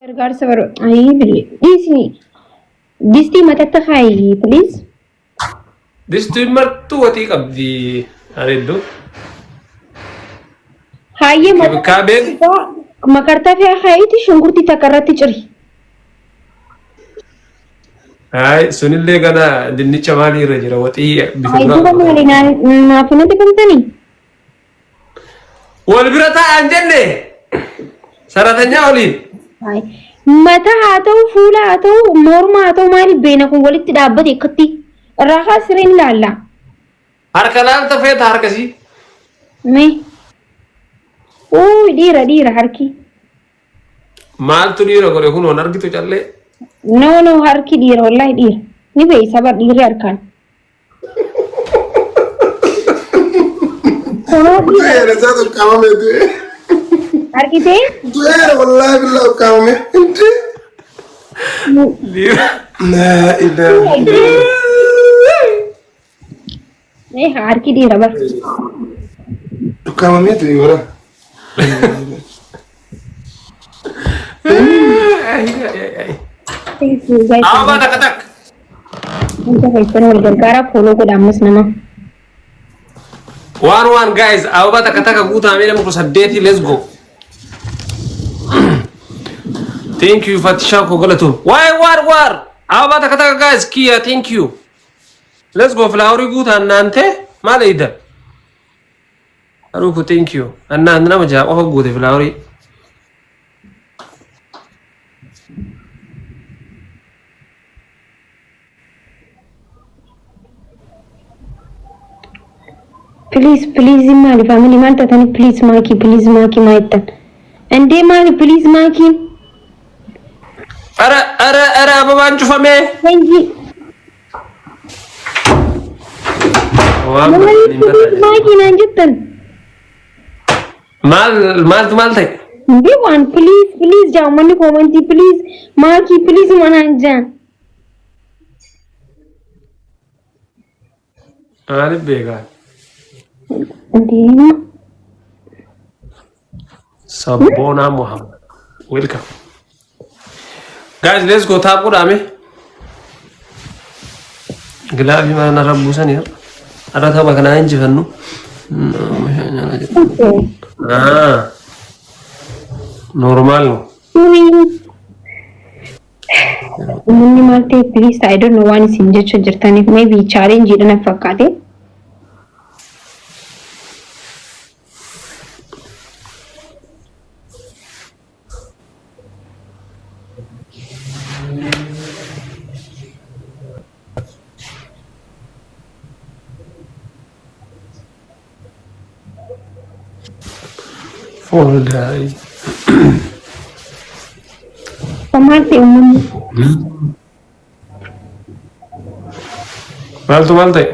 gargaarsa baro ayii dhiisni distii matatta kaayi please. Distii martuu watii qabdi areedduu. Hayyee Kaabeen makartaa fi akaayiti shunkurtii takka irratti ciri. Hai sunillee gana dinnicha maalii irra jira watii bifa Duuba maali naaf natti kamtanii? wal bira taa'an jenne saratanyaa waliin. Mataa haa ta'u fuula haa ta'u morma haa ta'u maaliif beena kun walitti dhaabbate akkatti irraa kaasireen ilaalla. Harka laalta feeta harkasii. Mee dhiira harki. Maaltu dhiira godhe kun on argitu callee. No harki dhiira wallahi dhiira ni beeysa bar dhiirri harkaan. Du'eera isaatu qabame du'e. Argitee? Du'eera wallaahi billaa qabame. Dhiira. Naa ilaa. Harki dhiira bar. Qabame du'e wara. Apa tak? Untuk itu wal gargaara follow godhamus nama. One guys, apa tak guutaa mee nama saddeeti let's go. Thank you Fatisha ko galatu. Why war. Apa tak guys Kia thank you. Let's go flower guutaa nante malayda. Aruku thank you. Anna nama jawab apa guute flower. Please mali family man tatani please maki maitan. Ande mali please maki. Ara ababaan cufame. Hengi. Maki nanjuttan. Mal tay. They want please jao mani commenti please maki please mananja. Alif bega. Andina. Sabona Muhammad. Welcome. Guys, let's go tap ko dami. Gilabi mana rabbusan ya. Ada taba kana injifannu. Normal. Muni malte please I don't know one is injection jirtani maybe challenge idana fakkaate. Full day. Pamarte umum. Malte.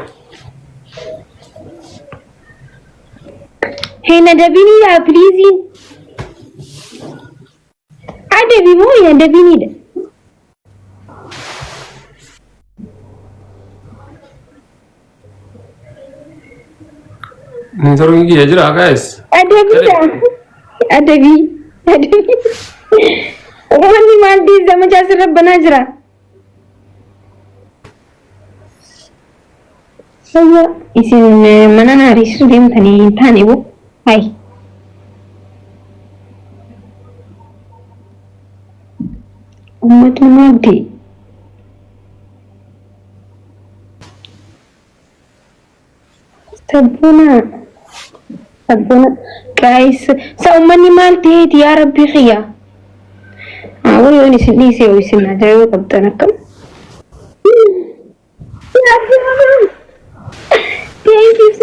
Hey nadabini da please. Ada bimu ya nadabini da. Ni taruh gigi aja guys. Adabi. Wani manti zaman jasa rabbana jira. Saya isin mana nari sudim tani bu. Hai. Umat manti. Sabuna guys sa umani malte ya rabbi khiya awal ni sini ada kapten kan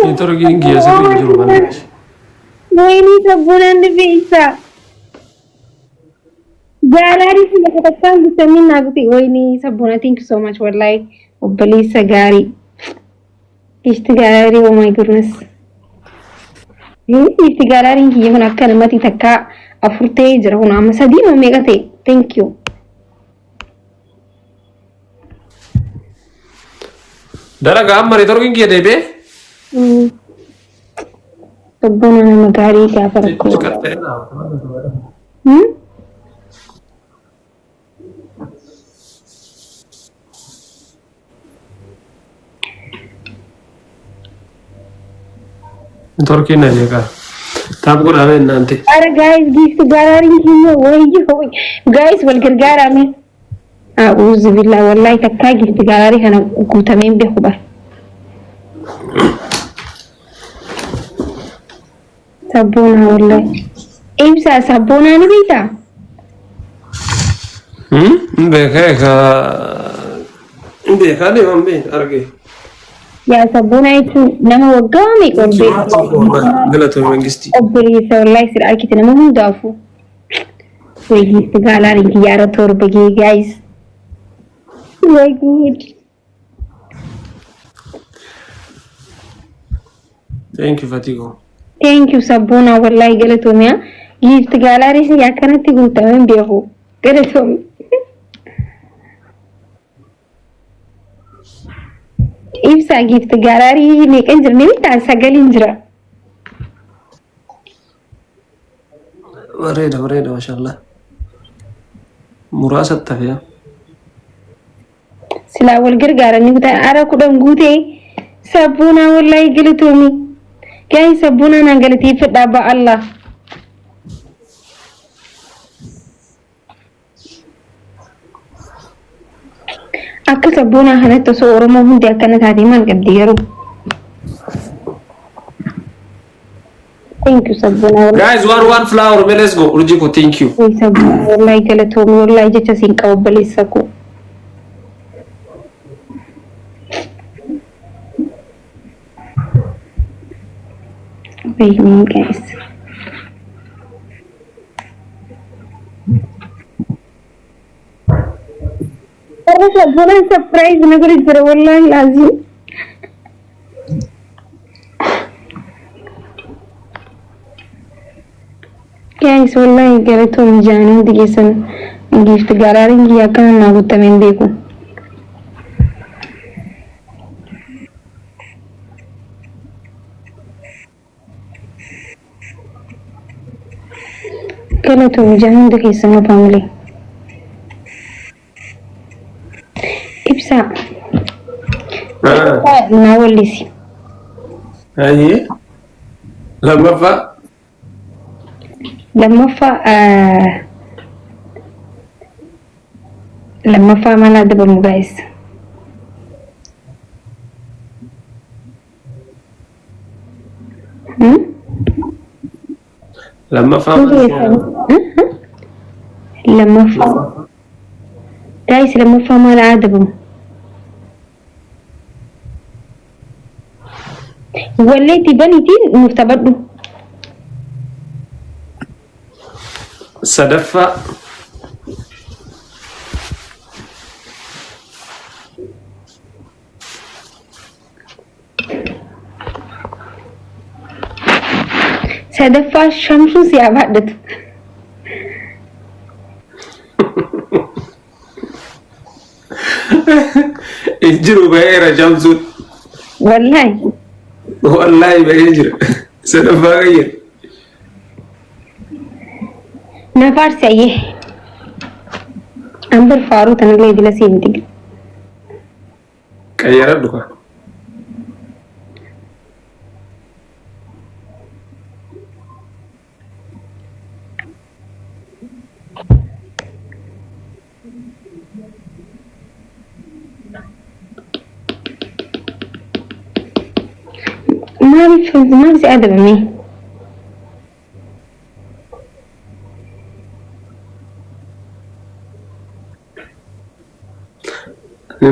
Ni taruh gigi aja sebelum juru mana. ini sabuna ni bisa galari sila katakan bisa min naguti ini sabuna thank you so much for like obali sagari galari oh my goodness. Ini galari yang mana kan mati takka afurte jara huna masadi no megate thank you. Dara gam mari taruh gigi ada be. Sabuna nama gari क्या फर्क होगा? تركي نانيكا تابقوا لامين انت أرى جايز جيفت قراري هنا وي جايز والقرقارة من أعوذ بالله والله تكا جيفت قراري أنا كنت مين بخبر سبونا والله إمسا سبونا نبيتا بيكا بيكا دي مامبي ارجي يا سبونا يتو نما وقامي قلبي قلتوا منجستي أبريسا والله يصير أركي نما هم دافو ويجيفت قراري يارا توربجي جايز ويجيفت ثانك يو فاتيكو Thank you Sabuna wallahi galatoomia gift galaaris yaa kanatti guutaman beeku galatoomi ibsa gift galaarii meeqan jirni bitaa sagalin jira بريدة ما شاء الله مراسة تفيا silaa wal gargaarani kutaa ara kudhan guutee Sabuna wallahi galatoomi gaay Sabuna naan galateeffadhaa ba Allah akka Sabuna kanatti osoo Oromoo hundi akkana taatee maal qabdi garuu Thank you Sabuna wallahi guys one flower let's go urjiko thank you Sabuna wallahi galatoomii wallahi jecha siin qaba obboleessa koo wait me guys अरे Sabuna surprise नगर इधर wallahi lazim guys wallahi galatoomii jaanii hundi keessan gift garaariin kiyya akkana naa guutameen beeku galatoomii jaanii hundi keessan family ibsa naa wallisi اي لما فا lammaffaa maal adabamu guys لما فا lammaffaa guys lammaffaa maal adabamu walleetti banitiin nuuf taphadhu سدفا sadaffaa shamsuun si haa baadhatu اجروا بغير جمزون wallahi والله بغير سدفا غير na faarsi ayyee an bar faaruu tanallee idila siin diga ቀየረዱካ maaliif si adabame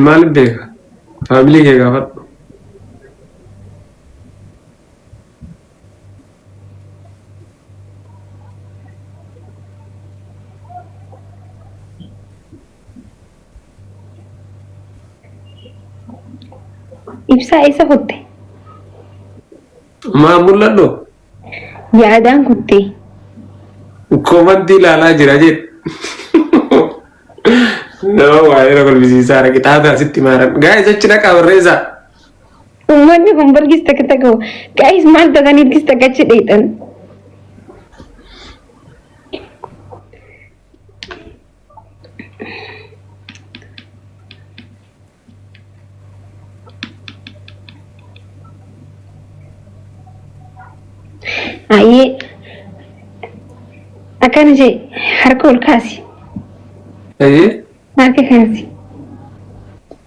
maal beeka faamilii kee gaafadhu ibsaa isa kutte maa mul'adhu yaadaan kutte komantii ilaalaa jira jedhe nama waa'ee kolbisiisaa dha kitaaba asitti maaran gaa'is achi dhaqaa barreessaa uummanni kun bargis takka takka gaa'is maal takaniitis takka achi dheedhan أيه أكان جي حركة الكاسي ايه حركة كاسي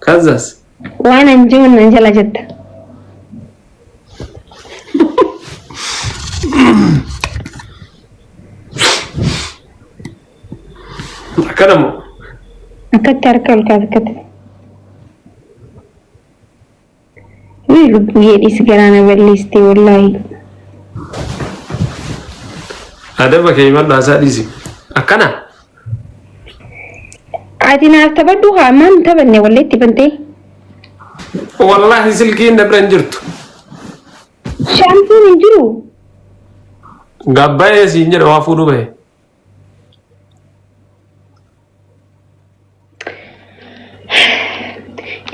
كازاس وأنا نجون نجلا جدا كلامه أكدت حركة الكاسي كتب ويلو يدي سكرانا بالليستي والله هذا ما كيمان ناسا ديسي أكنا عادينا تبدوها ما انتبهني وليتي بنتي والله سلكين نبرنجرت شامتين انجرو غباي سينجر وافودو به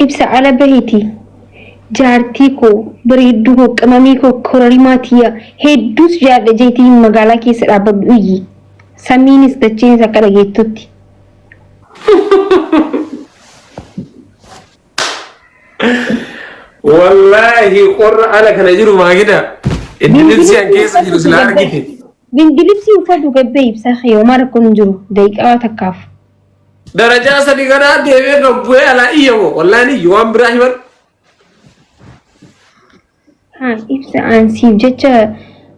إبسا على بيتي جارتيكو بريدوكو كماميكو كوريماتيا هيدوس جاد جيتي مغالا كيس رابدوي سمينيس دچين سكرا جيتوتي والله قر على كان يجرو ما كده الدلسي ان كيس يجرو سلار كده بندلبسي وفادو غبي إبسا خيو مارا كنجرو دايقا تكاف درجة سدي كنا ديبه ربوه على إياه والله ني يوم براهيم ها إبسا أنسيب جتا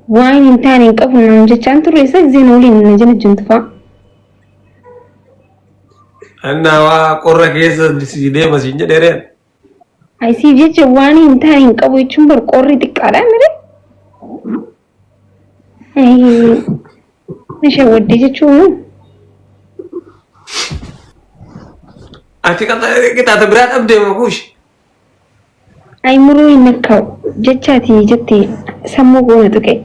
واين انتاني قبل نام جتا انتو ريسك زينولين نجن جنتفا أنا وقر كيس دي مسينجر ديرين أي سيب جتا واين انتاني قبل يتشمبر قوري تقالا مري أي نشا ودي جتشو أنت kita terberat abde makush أي مرو إنك جتاتي جتي سمو قونا تكي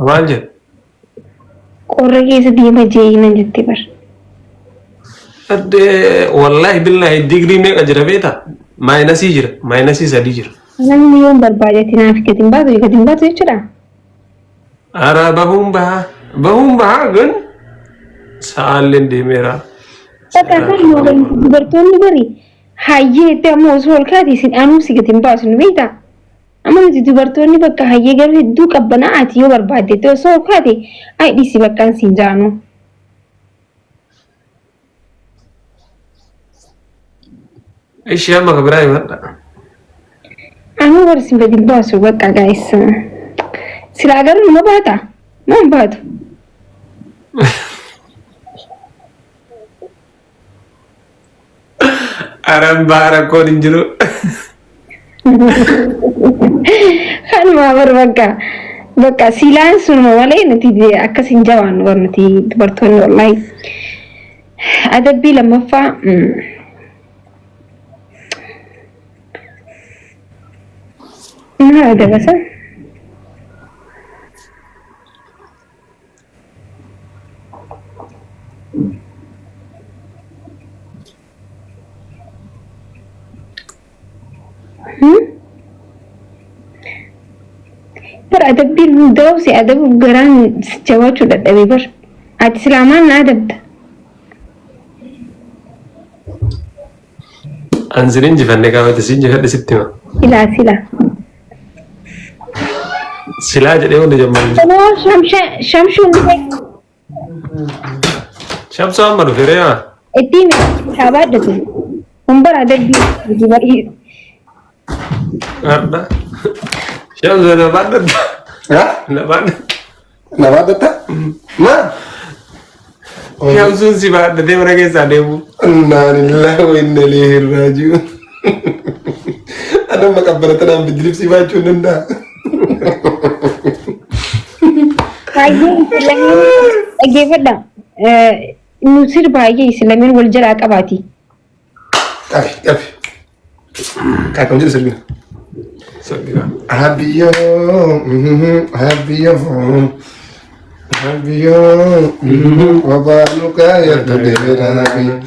مانجر قوري كيس ديما جينا جتي بر أدي والله بالله الديجري ميك أجربيتا ما ينسيجر ما ينسي سديجر نحن يوم برباجتي نافي كتن باتو يجرا أرا بهم بها جن سالين دي ميرا Takkan orang bertemu beri, haye temu soal kadi sin anu sih ketim basu nubita. Aman itu bertemu bakal haye garu hidup kabbana ati yo berbadi tu soal kadi, ay di si bakal sinjano. إيش يا ما كبراي مرة Anu bersim ketim basu bakal guys. Silakan mau bata, mau batu. أرام بارا كون إنجلو Kan mawar bakal silan sunma wale nanti dia akan sinjawan war nanti bertemu wallahi. Ada bila mafa ما هذا بس أدب الدوسي أدب الجيران جوات ولا أدبي بر عاد سلامان أدب أنزلين جفنة كافة تسين جفنة ستة سلا سلا جدي ولا جمال أنا شمشو شمس أمر فريا التيم حابات ده هم بر أدب بيجي أردا شمس أنا بعد ها بعد نبات ما شمس سي بعد ده مرة كيس أديبو إنا لله وإنا إليه راجعون أنا ما قبلت أنا بدريب سيفا شونندا lagi pada nusir bayi Islamin wajar akabati. أبي كاكم جل سرقنا هابيو وبالك يتدرني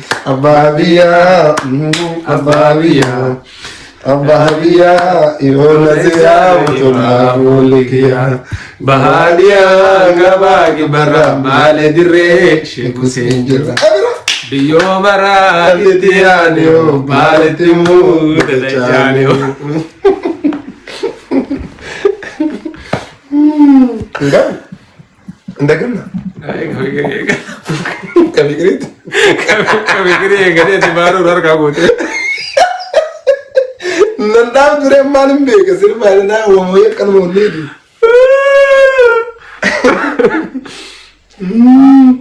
أبابيا يونا زيا وتنا ولكيا بهاديا غباغي برا مال دري شيخ سينجرا ديو مرا ديانيو بالتمو دجانيو Enggak. Ndagana. Kabikirit. Kabikirit gade ti baru dar ka gote. Nandam dure malim be ka sir ba na wo mo kan mo lady.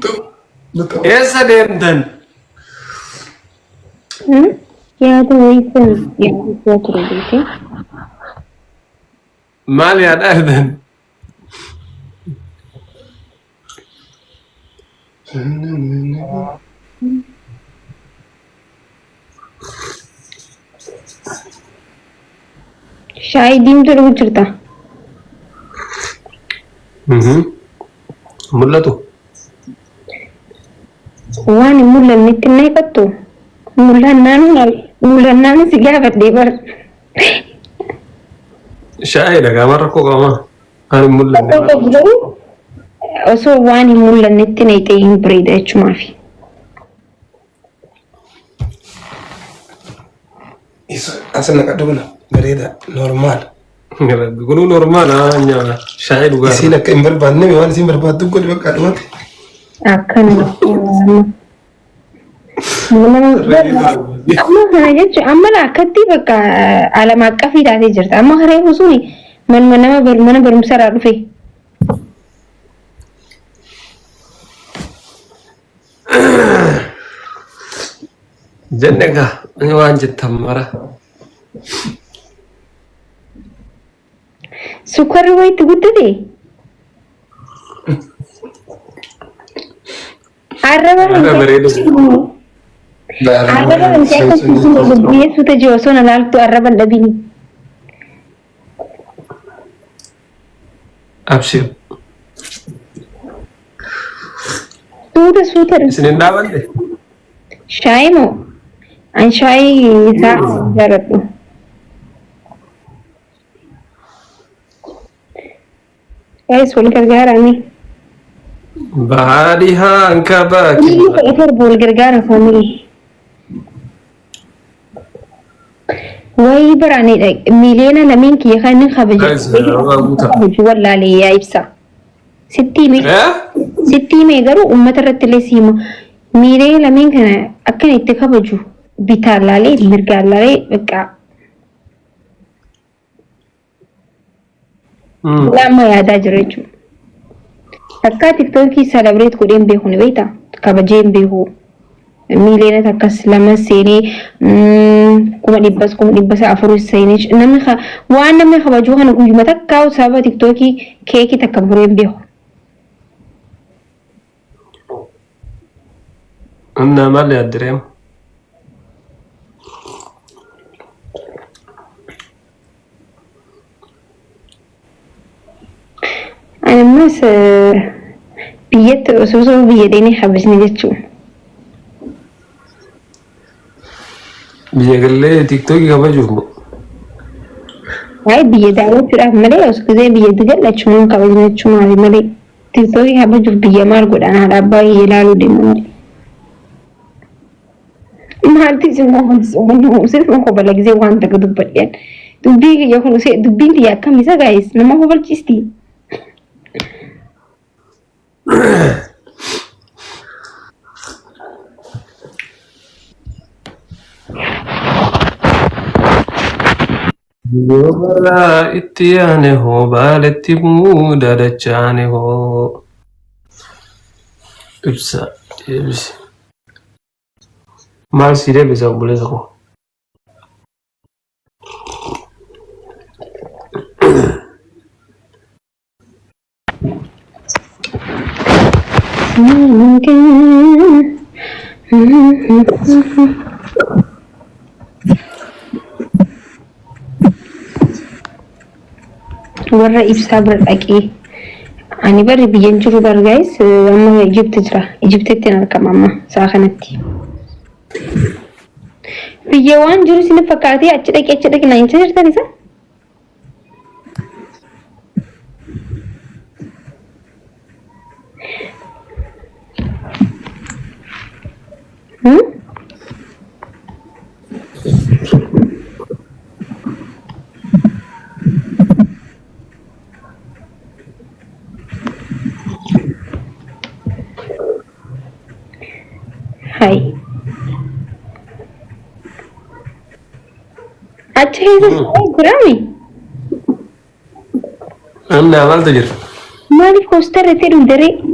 Tu. Betul. Esa dentan. Ya tuh itu yang itu terjadi. Mal ya dan. Şahit diyeyim de uçurta. Mulla tu. Wani mulla nitinai katto. Mulla nanu si gafat debar. Syahid agak marah kok kamu. Hari mulla. Oso wani mulla nitinai tayin brida chumafi. Isso asal nak dulu bereda normal. Gunu normal hanya Syahid juga. Isi nak ember banne memang isi berbatu kau dia kaduat. Akan. Amma akkatti bakka alamaa aqafii taatee jirta. Amma haree suni mana barumsaarraa dhufe. Jenne ka ini waan jettan mara. Sukkarri wayitti guddate. Arraba wanti akkasuma biyyeessuuta jiru osoo na laaltu arraba dhabini. Abshir. Suuta. Isinin dhaabatte? Shaayii moo? An shaayii isaa jaaladhu. Guys, wal gargaarani. Baadiyyaa hanka baaki. Ini ifar wal gargaara family. Wai barani da miliyoona lamiin kiyya kan inni kabaju wallaalee yaa ibsa. Sitti mee garuu uummata irratti illee siima. Miliyoona lamiin kana akkan itti kabaju bitaalaalee mirgaalaalee beekaa. Lama yaadaa jira jechuudha. Akka tiktookii celebrate godheen beeku ni beektaa? Kabajeen beeku. Miliyoona takkas lama seenee 100,000 400 seenee waan namni kabajuu kana guyyuma takkaa sababa tiktookii keekii takka bureen beeku. Anna maal yaaddireem? Ammas biyyatti osoo biyya deemee habisni jechuudha. Biyya gallee tiktookii kabajuuf moo? Waa'ee biyya daawwachuudhaaf malee osoo gisee biyyatti gallachuun kabajna jechuun malee tiktookii kabajuuf biyya maal godhaan haadha abbaa ilaaluu deemu malee. Maalti sirma kobala gisee waan takka dubbadheen dubbii kiyya kun dubbiin kiyya akkamisa gaa'is nama kobalchiisti. Yoobara itti yaane hoo baaletti muuda dachaane hoo ibsa deebise. Maal si deebisa obboleessa koo? Warra ibsaa bira dhaqee ani barri biyyan jiru bar guys amma Egypt jira. Egyptitti argama amma saa kanatti. Biyya waan jiru sin fakkaatee achi dhaqee naan jirtan isa. هاي أتشهد جرامي أنا عملت جر مالي كوستر تيرو دري